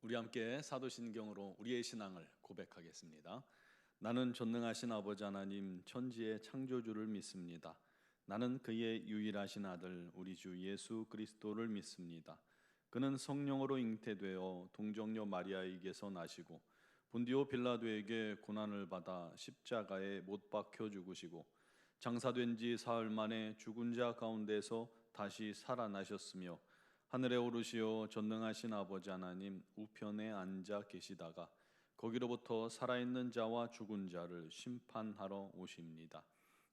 우리 함께 사도신경으로 우리의 신앙을 고백하겠습니다. 나는 전능하신 아버지 하나님 천지의 창조주를 믿습니다. 나는 그의 유일하신 아들 우리 주 예수 그리스도를 믿습니다. 그는 성령으로 잉태되어 동정녀 마리아에게서 나시고 본디오 빌라도에게 고난을 받아 십자가에 못 박혀 죽으시고 장사된 지 사흘 만에 죽은 자 가운데서 다시 살아나셨으며 하늘에 오르시어 전능하신 아버지 하나님 우편에 앉아 계시다가 거기로부터 살아있는 자와 죽은 자를 심판하러 오십니다.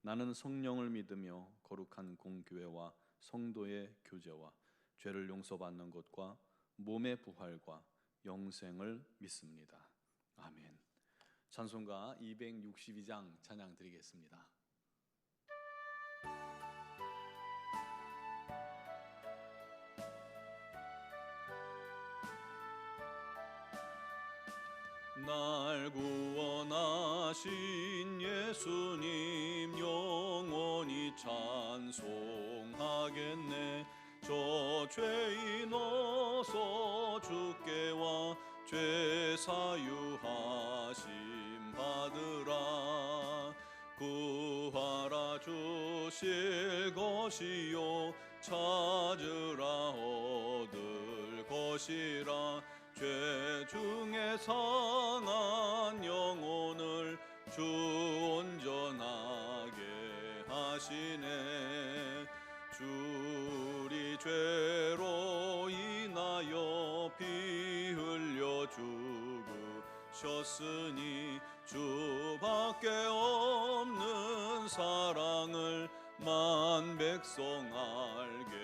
나는 성령을 믿으며 거룩한 공교회와 성도의 교제와 죄를 용서받는 것과 몸의 부활과 영생을 믿습니다. 아멘. 찬송가 262장 찬양 드리겠습니다. 날 구원하신 예수님 영원히 찬송하겠네. 저 죄인 어서 주께 와 죄 사유하심 받으라. 구하라 주실 것이요 찾으라 얻을 것이라. 죄 중에 상한 영혼을 주 온전하게 하시네. 주리 죄로 인하여 피 흘려 죽으셨으니 주밖에 없는 사랑을 만 백성 알게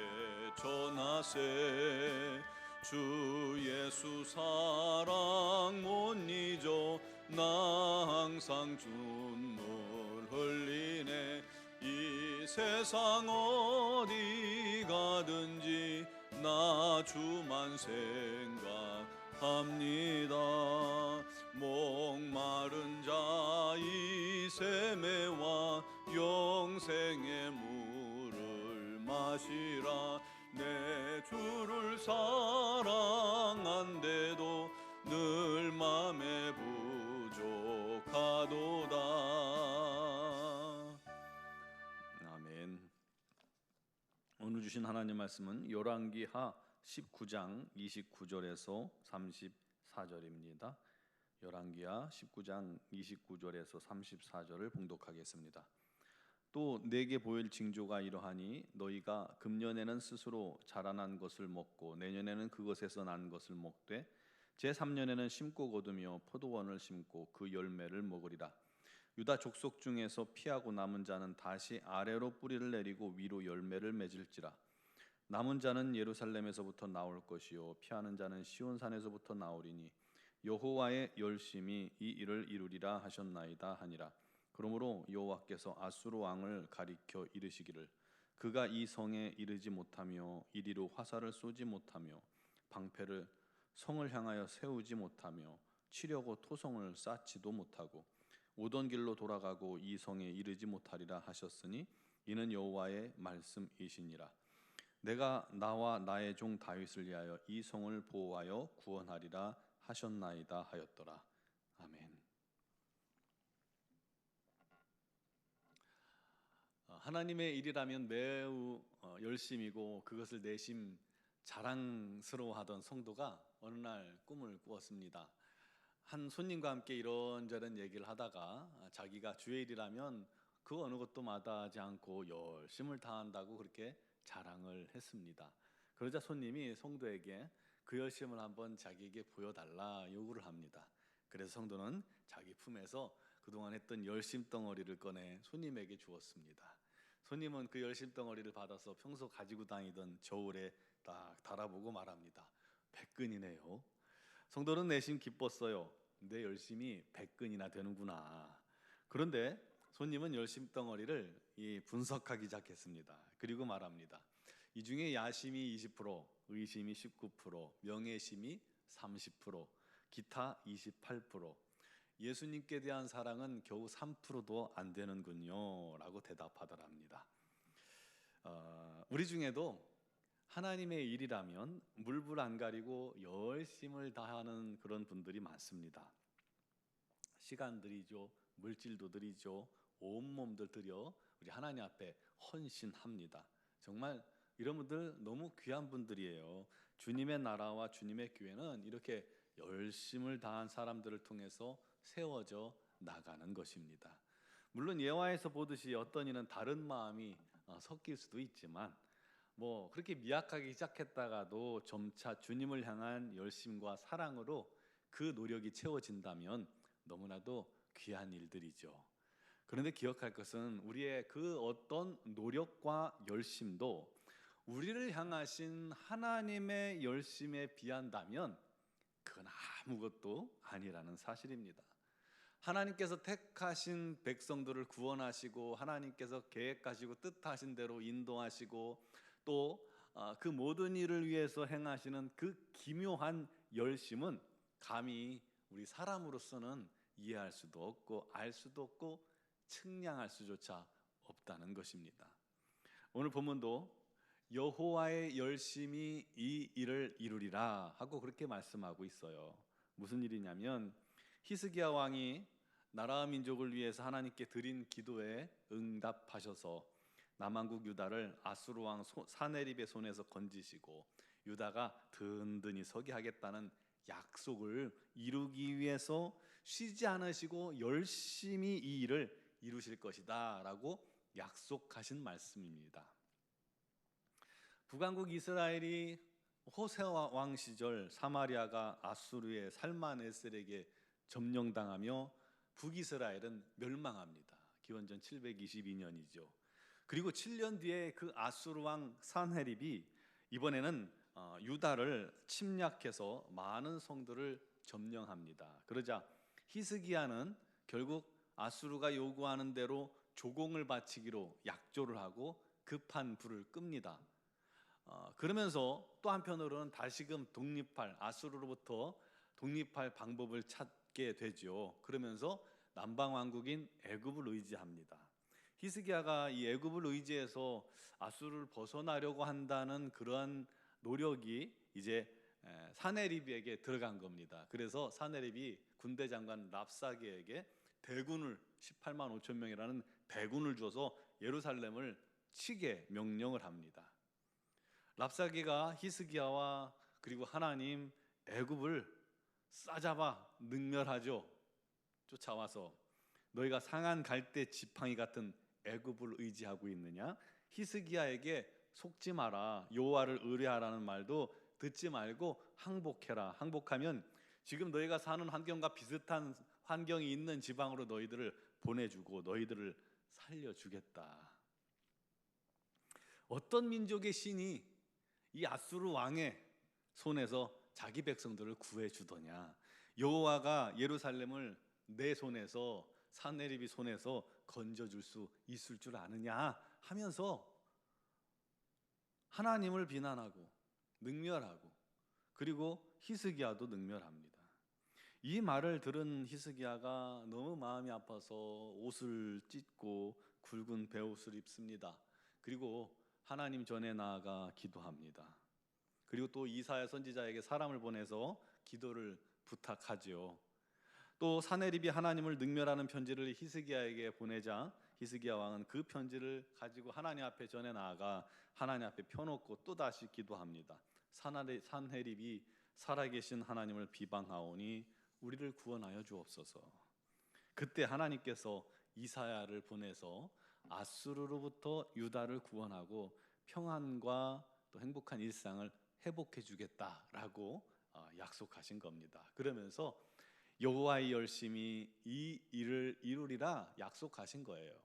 전하세. 주 예수 사랑 못 잊어 나 항상 눈물 흘리네. 이 세상 어디 가든지 나 주만 생각합니다. 목마른 자 이 샘에와 영생의 물을 마시라. 내 주를 사랑한데도 늘 맘에 부족하도다. 아멘. 오늘 주신 하나님 말씀은 열왕기하 19장 29절에서 34절입니다. 열왕기하 19장 29절에서 34절을 봉독하겠습니다. 또 내게 보일 징조가 이러하니 너희가 금년에는 스스로 자라난 것을 먹고 내년에는 그것에서 난 것을 먹되 제3년에는 심고 거두며 포도원을 심고 그 열매를 먹으리라. 유다 족속 중에서 피하고 남은 자는 다시 아래로 뿌리를 내리고 위로 열매를 맺을지라. 남은 자는 예루살렘에서부터 나올 것이요 피하는 자는 시온산에서부터 나오리니 여호와의 열심이 이 일을 이루리라 하셨나이다 하니라. 그러므로 여호와께서 아수르 왕을 가리켜 이르시기를 그가 이 성에 이르지 못하며 이리로 화살을 쏘지 못하며 방패를 성을 향하여 세우지 못하며 치려고 토성을 쌓지도 못하고 오던 길로 돌아가고 이 성에 이르지 못하리라 하셨으니 이는 여호와의 말씀이시니라. 내가 나와 나의 종 다윗을 위하여 이 성을 보호하여 구원하리라 하셨나이다 하였더라. 아멘. 하나님의 일이라면 매우 열심이고 그것을 내심 자랑스러워하던 성도가 어느 날 꿈을 꾸었습니다. 한 손님과 함께 이런저런 얘기를 하다가 자기가 주의 일이라면 그 어느 것도 마다하지 않고 열심을 다한다고 그렇게 자랑을 했습니다. 그러자 손님이 성도에게 그 열심을 한번 자기에게 보여달라 요구를 합니다. 그래서 성도는 자기 품에서 그동안 했던 열심 덩어리를 꺼내 손님에게 주었습니다. 손님은 그 열심 덩어리를 받아서 평소 가지고 다니던 저울에 딱 달아보고 말합니다. 100근이네요. 성도는 내심 기뻤어요. 내 열심이 100근이나 되는구나. 그런데 손님은 열심 덩어리를 분석하기 시작했습니다. 그리고 말합니다. 이 중에 야심이 20%, 의심이 19%, 명예심이 30%, 기타 28%, 예수님께 대한 사랑은 겨우 3%도 안 되는군요 라고 대답하더랍니다. 우리 중에도 하나님의 일이라면 물불 안 가리고 열심을 다하는 그런 분들이 많습니다. 시간 들이죠, 물질도 들이죠, 온몸들 들여 우리 하나님 앞에 헌신합니다. 정말 이런 분들 너무 귀한 분들이에요. 주님의 나라와 주님의 교회는 이렇게 열심을 다한 사람들을 통해서 세워져 나가는 것입니다. 물론 예화에서 보듯이 어떤 이는 다른 마음이 섞일 수도 있지만 그렇게 미약하게 시작했다가도 점차 주님을 향한 열심과 사랑으로 그 노력이 채워진다면 너무나도 귀한 일들이죠. 그런데 기억할 것은 우리의 그 어떤 노력과 열심도 우리를 향하신 하나님의 열심에 비한다면 그건 아무것도 아니라는 사실입니다. 하나님께서 택하신 백성들을 구원하시고 하나님께서 계획하시고 뜻하신 대로 인도하시고 또 그 모든 일을 위해서 행하시는 그 기묘한 열심은 감히 우리 사람으로서는 이해할 수도 없고 알 수도 없고 측량할 수조차 없다는 것입니다. 오늘 본문도 여호와의 열심이 이 일을 이루리라 하고 그렇게 말씀하고 있어요. 무슨 일이냐면 히스기야 왕이 나라와 민족을 위해서 하나님께 드린 기도에 응답하셔서 남한국 유다를 아수르 왕 사네립의 손에서 건지시고 유다가 든든히 서게 하겠다는 약속을 이루기 위해서 쉬지 않으시고 열심히 이 일을 이루실 것이다 라고 약속하신 말씀입니다. 북왕국 이스라엘이 호세아 왕 시절 사마리아가 아수르의 살만에셀에게 점령당하며 북이스라엘은 멸망합니다. 기원전 722년이죠. 그리고 7년 뒤에 그 아수르 왕 산헤립이 이번에는 유다를 침략해서 많은 성들을 점령합니다. 그러자 히스기야는 결국 아수르가 요구하는 대로 조공을 바치기로 약조를 하고 급한 불을 끕니다. 그러면서 또 한편으로는 다시금 아수르로부터 독립할 방법을 찾게 되죠. 그러면서 남방 왕국인 애굽을 의지합니다. 히스기야가 이 애굽을 의지해서 아수르를 벗어나려고 한다는 그러한 노력이 이제 사네립에게 들어간 겁니다. 그래서 사네립이 군대 장관 랍사게에게 대군을 18만 5천 명이라는 대군을 줘서 예루살렘을 치게 명령을 합니다. 랍사게가 히스기야와 그리고 하나님 애굽을 싸잡아 능멸하죠. 쫓아와서 너희가 상한 갈대 지팡이 같은 애굽을 의지하고 있느냐? 히스기야에게 속지 마라. 여호와를 의뢰하라는 말도 듣지 말고 항복해라. 항복하면 지금 너희가 사는 환경과 비슷한 환경이 있는 지방으로 너희들을 보내주고 너희들을 살려주겠다. 어떤 민족의 신이 이 아수르 왕의 손에서 자기 백성들을 구해주더냐? 여호와가 예루살렘을 내 손에서 사네립이 손에서 건져줄 수 있을 줄 아느냐 하면서 하나님을 비난하고 능멸하고 그리고 히스기야도 능멸합니다. 이 말을 들은 히스기야가 너무 마음이 아파서 옷을 찢고 굵은 베옷을 입습니다. 그리고 하나님 전에 나아가 기도합니다. 그리고 또 이사야 선지자에게 사람을 보내서 기도를 부탁하지요. 또 사네립이 하나님을 능멸하는 편지를 히스기야에게 보내자 히스기야 왕은 그 편지를 가지고 하나님 앞에 전해 나아가 하나님 앞에 펴놓고 또다시 기도합니다. 산헤립이 살아계신 하나님을 비방하오니 우리를 구원하여 주옵소서. 그때 하나님께서 이사야를 보내서 아수르로부터 유다를 구원하고 평안과 또 행복한 일상을 회복해 주겠다라고 약속하신 겁니다. 그러면서 여호와의 열심이 이 일을 이루리라 약속하신 거예요.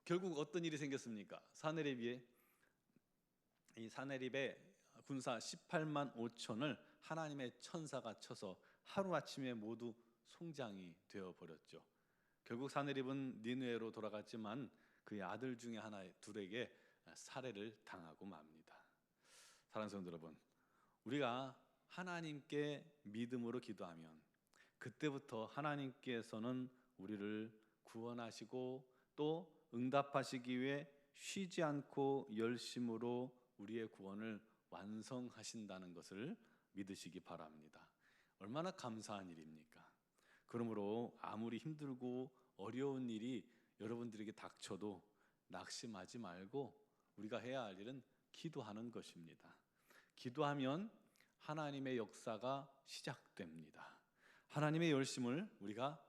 결국 어떤 일이 생겼습니까? 사네립의 군사 18만 5천을 하나님의 천사가 쳐서 하루아침에 모두 송장이 되어버렸죠. 결국 사네립은 니느웨로 돌아갔지만 그의 아들 중에 둘에게 살해를 당하고 맙니다. 사랑하는 성도 여러분, 우리가 하나님께 믿음으로 기도하면 그때부터 하나님께서는 우리를 구원하시고 또 응답하시기 위해 쉬지 않고 열심으로 우리의 구원을 완성하신다는 것을 믿으시기 바랍니다. 얼마나 감사한 일입니까? 그러므로 아무리 힘들고 어려운 일이 여러분들에게 닥쳐도 낙심하지 말고 우리가 해야 할 일은 기도하는 것입니다. 기도하면 하나님의 역사가 시작됩니다. 하나님의 열심을 우리가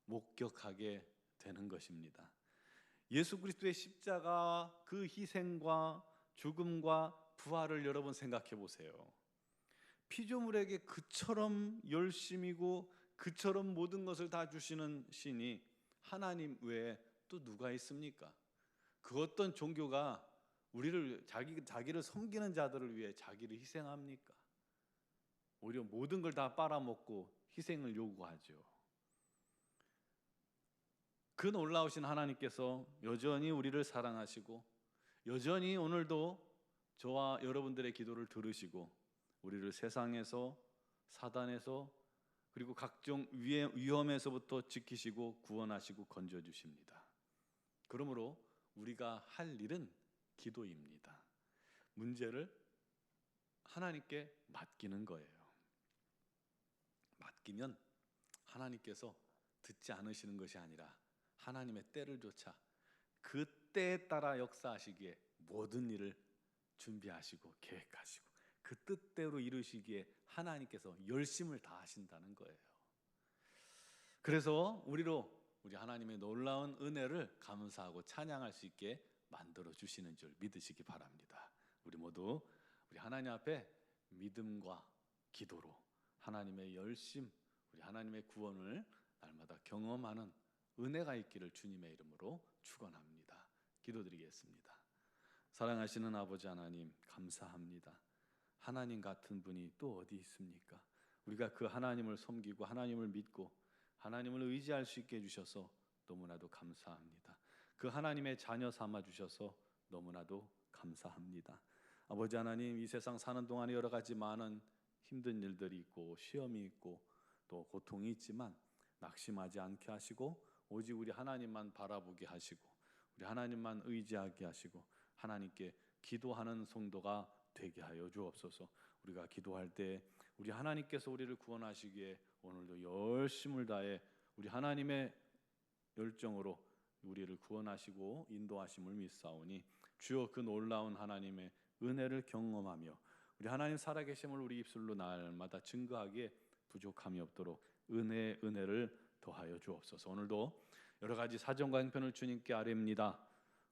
목격하게 되는 것입니다. 예수 그리스도의 십자가 그 희생과 죽음과 부활을 여러분 생각해 보세요. 피조물에게 그처럼 열심이고 그처럼 모든 것을 다 주시는 신이 하나님 외에 또 누가 있습니까? 그 어떤 종교가 우리를 자기를 섬기는 자들을 위해 자기를 희생합니까? 오히려 모든 걸 다 빨아먹고 희생을 요구하죠. 그 놀라우신 하나님께서 여전히 우리를 사랑하시고 여전히 오늘도 저와 여러분들의 기도를 들으시고 우리를 세상에서 사단에서 그리고 각종 위험에서부터 지키시고 구원하시고 건져주십니다. 그러므로 우리가 할 일은 기도입니다. 문제를 하나님께 맡기는 거예요. 맡기면 하나님께서 듣지 않으시는 것이 아니라 하나님의 때를 좇아 그 때에 따라 역사하시기에 모든 일을 준비하시고 계획하시고 그 뜻대로 이루시기에 하나님께서 열심을 다하신다는 거예요. 그래서 우리 하나님의 놀라운 은혜를 감사하고 찬양할 수 있게 만들어 주시는 줄 믿으시기 바랍니다. 우리 모두 우리 하나님 앞에 믿음과 기도로 하나님의 열심, 우리 하나님의 구원을 날마다 경험하는 은혜가 있기를 주님의 이름으로 축원합니다. 기도드리겠습니다. 사랑하시는 아버지 하나님, 감사합니다. 하나님 같은 분이 또 어디 있습니까? 우리가 그 하나님을 섬기고 하나님을 믿고 하나님을 의지할 수 있게 해주셔서 너무나도 감사합니다. 그 하나님의 자녀 삼아 주셔서 너무나도 감사합니다. 아버지 하나님, 이 세상 사는 동안에 여러 가지 많은 힘든 일들이 있고 시험이 있고 또 고통이 있지만 낙심하지 않게 하시고 오직 우리 하나님만 바라보게 하시고 우리 하나님만 의지하게 하시고 하나님께 기도하는 성도가 되게 하여 주옵소서. 우리가 기도할 때 우리 하나님께서 우리를 구원하시기에 오늘도 열심을 다해 우리 하나님의 열정으로 우리를 구원하시고 인도하심을 믿사오니 주여 그 놀라운 하나님의 은혜를 경험하며 우리 하나님 살아계심을 우리 입술로 날마다 증거하기에 부족함이 없도록 은혜를 더하여 주옵소서. 오늘도 여러 가지 사정과 형편을 주님께 아뢰입니다.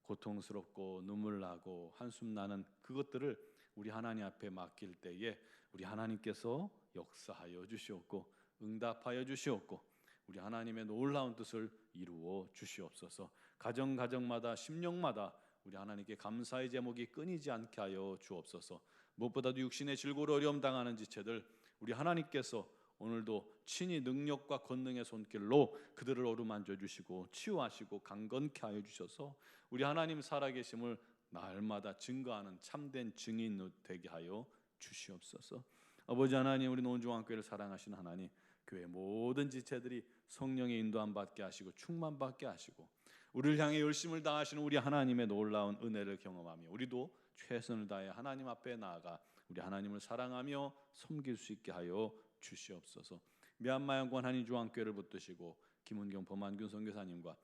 고통스럽고 눈물 나고 한숨 나는 그것들을 우리 하나님 앞에 맡길 때에 우리 하나님께서 역사하여 주시옵고 응답하여 주시옵고 우리 하나님의 놀라운 뜻을 이루어 주시옵소서. 가정마다 심령마다 우리 하나님께 감사의 제목이 끊이지 않게 하여 주옵소서. 무엇보다도 육신의 질고로 어려움 당하는 지체들 우리 하나님께서 오늘도 친히 능력과 권능의 손길로 그들을 어루만져 주시고 치유하시고 강건케 하여 주셔서 우리 하나님 살아계심을 날마다 증거하는 참된 증인 되게 하여 주시옵소서. 아버지 하나님, 우리 논중앙교회를 사랑하시는 하나님, 교회 모든 지체들이 성령의 인도함 받게 하시고 충만 받게 하시고 우리를 향해 열심을 다하시는 우리 하나님의 놀라운 은혜를 경험하며 우리도 최선을 다해 하나님 앞에 나아가 우리 하나님을 사랑하며 섬길 수 있게 하여 주시옵소서. 미얀마 영권 한인중앙교회를 붙드시고 김은경 범한균 선교사님과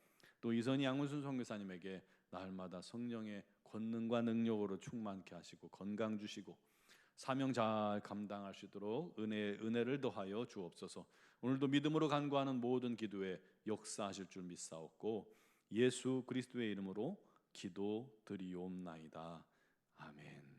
또 이선희 양문순 선교사님에게 날마다 성령의 권능과 능력으로 충만케 하시고 건강 주시고 사명 잘 감당할 수 있도록 은혜를 더하여 주옵소서. 오늘도 믿음으로 간구하는 모든 기도에 역사하실 줄 믿사옵고 예수 그리스도의 이름으로 기도드리옵나이다. 아멘.